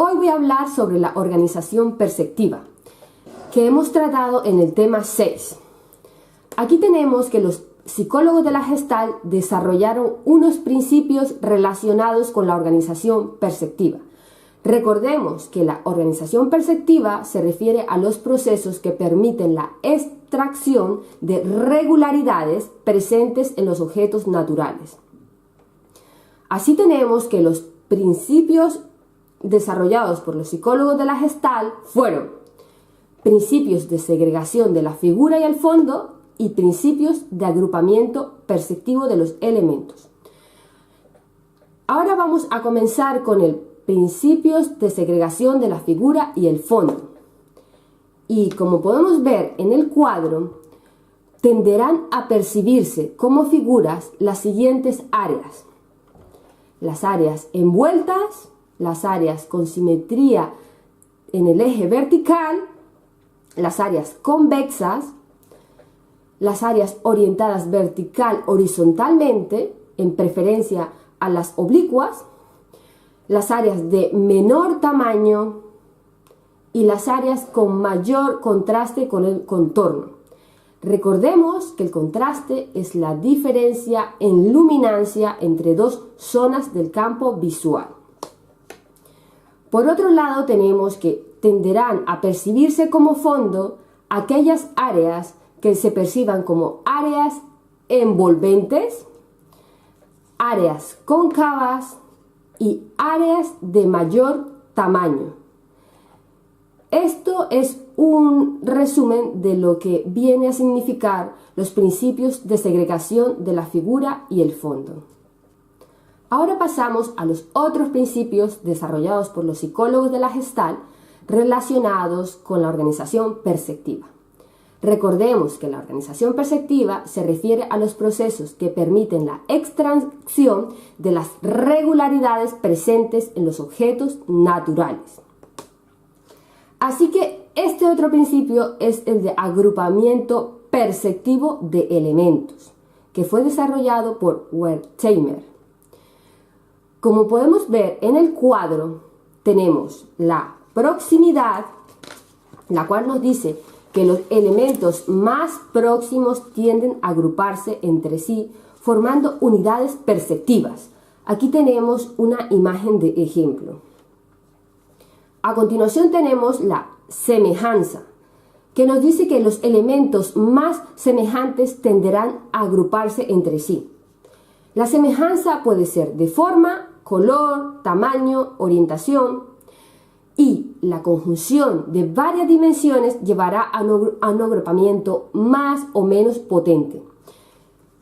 Hoy voy a hablar sobre la organización perceptiva, que hemos tratado en el tema 6. Aquí tenemos que los psicólogos de la Gestalt desarrollaron unos principios relacionados con la organización perceptiva. Recordemos que la organización perceptiva se refiere a los procesos que permiten la extracción de regularidades presentes en los objetos naturales. Así tenemos que los principios desarrollados por los psicólogos de la Gestalt fueron principios de segregación de la figura y el fondo y principios de agrupamiento perceptivo de los elementos. Ahora vamos a comenzar con el principios de segregación de la figura y el fondo. Y como podemos ver en el cuadro, tenderán a percibirse como figuras las siguientes áreas: las áreas envueltas, las áreas con simetría en el eje vertical, las áreas convexas, las áreas orientadas vertical horizontalmente, en preferencia a las oblicuas, las áreas de menor tamaño y las áreas con mayor contraste con el contorno. Recordemos que el contraste es la diferencia en luminancia entre dos zonas del campo visual. Por otro lado, tenemos que tenderán a percibirse como fondo aquellas áreas que se perciban como áreas envolventes, áreas cóncavas y áreas de mayor tamaño. Esto es un resumen de lo que viene a significar los principios de segregación de la figura y el fondo. Ahora pasamos a los otros principios desarrollados por los psicólogos de la Gestalt relacionados con la organización perceptiva. Recordemos que la organización perceptiva se refiere a los procesos que permiten la extracción de las regularidades presentes en los objetos naturales. Así que este otro principio es el de agrupamiento perceptivo de elementos, que fue desarrollado por Wertheimer. Como podemos ver en el cuadro, tenemos la proximidad, la cual nos dice que los elementos más próximos tienden a agruparse entre sí, formando unidades perceptivas. Aquí tenemos una imagen de ejemplo. A continuación tenemos la semejanza, que nos dice que los elementos más semejantes tenderán a agruparse entre sí. La semejanza puede ser de forma, color, tamaño, orientación, y la conjunción de varias dimensiones llevará a un agrupamiento más o menos potente.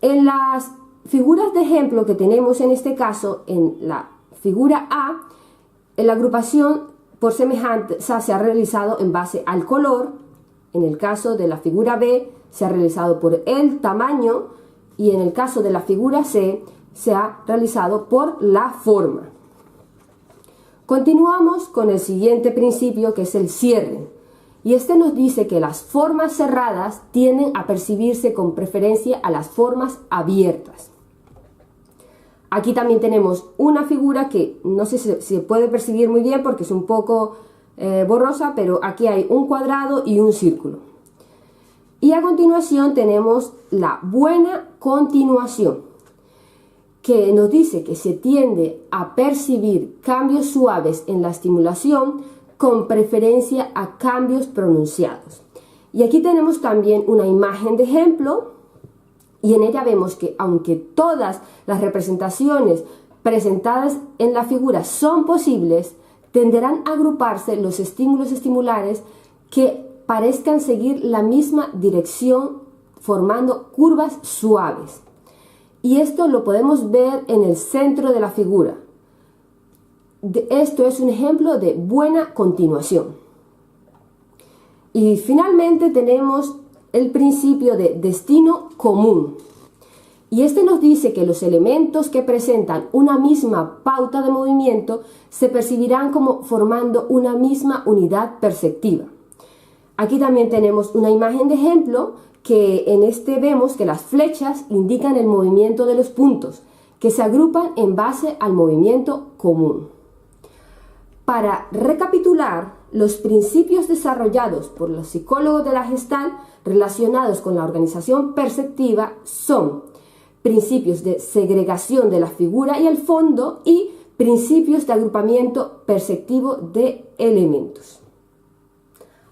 En las figuras de ejemplo que tenemos en este caso, en la figura A, la agrupación por semejanza se ha realizado en base al color. En el caso de la figura B se ha realizado por el tamaño y en el caso de la figura C se ha realizado por la forma. Continuamos con el siguiente principio, que es el cierre, y este nos dice que las formas cerradas tienden a percibirse con preferencia a las formas abiertas. Aquí también tenemos una figura que no sé si se puede percibir muy bien porque es un poco borrosa, pero aquí hay un cuadrado y un círculo. Y a continuación tenemos la buena continuación, que nos dice que se tiende a percibir cambios suaves en la estimulación con preferencia a cambios pronunciados. Y aquí tenemos también una imagen de ejemplo y en ella vemos que aunque todas las representaciones presentadas en la figura son posibles, tenderán a agruparse los estímulos estimulares que parezcan seguir la misma dirección formando curvas suaves. Y esto lo podemos ver en el centro de la figura. Esto es un ejemplo de buena continuación. Y finalmente tenemos el principio de destino común. Y este nos dice que los elementos que presentan una misma pauta de movimiento se percibirán como formando una misma unidad perceptiva. Aquí también tenemos una imagen de ejemplo que en este vemos que las flechas indican el movimiento de los puntos, que se agrupan en base al movimiento común. Para recapitular, los principios desarrollados por los psicólogos de la Gestalt relacionados con la organización perceptiva son principios de segregación de la figura y el fondo y principios de agrupamiento perceptivo de elementos.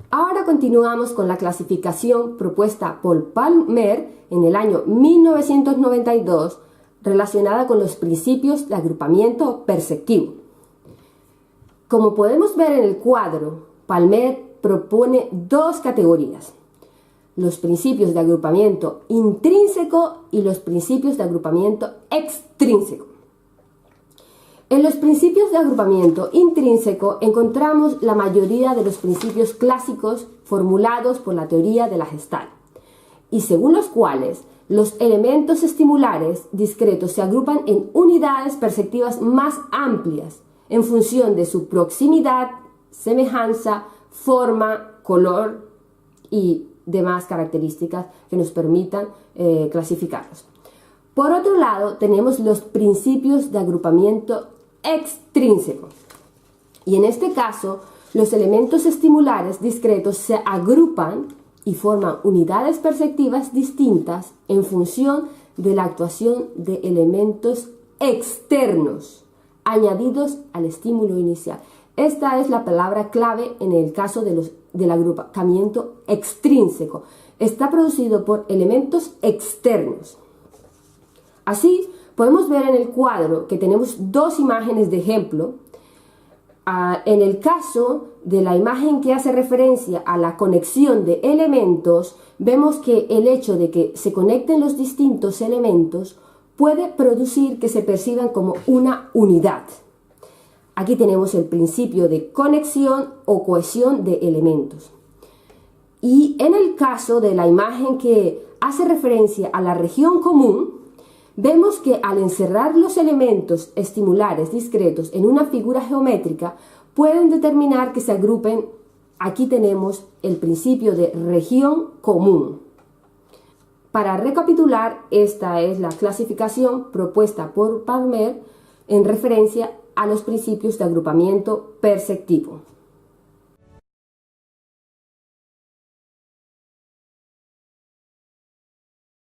Ahora continuamos con la clasificación propuesta por Palmer en el año 1992 relacionada con los principios de agrupamiento perceptivo. Como podemos ver en el cuadro, Palmer propone dos categorías: los principios de agrupamiento intrínseco y los principios de agrupamiento extrínseco. En los principios de agrupamiento intrínseco encontramos la mayoría de los principios clásicos formulados por la teoría de la Gestalt, y según los cuales los elementos estimulares discretos se agrupan en unidades perceptivas más amplias en función de su proximidad, semejanza, forma, color y demás características que nos permitan clasificarlos. Por otro lado, tenemos los principios de agrupamiento extrínseco. Y en este caso, los elementos estimulares discretos se agrupan y forman unidades perceptivas distintas en función de la actuación de elementos externos añadidos al estímulo inicial. Esta es la palabra clave en el caso del agrupamiento extrínseco. Está producido por elementos externos. Así, podemos ver en el cuadro que tenemos dos imágenes de ejemplo. En el caso de la imagen que hace referencia a la conexión de elementos, vemos que el hecho de que se conecten los distintos elementos puede producir que se perciban como una unidad. Aquí tenemos el principio de conexión o cohesión de elementos. Y en el caso de la imagen que hace referencia a la región común, vemos que al encerrar los elementos estimulares discretos en una figura geométrica, pueden determinar que se agrupen. Aquí tenemos el principio de región común. Para recapitular, esta es la clasificación propuesta por Palmer en referencia a los principios de agrupamiento perceptivo.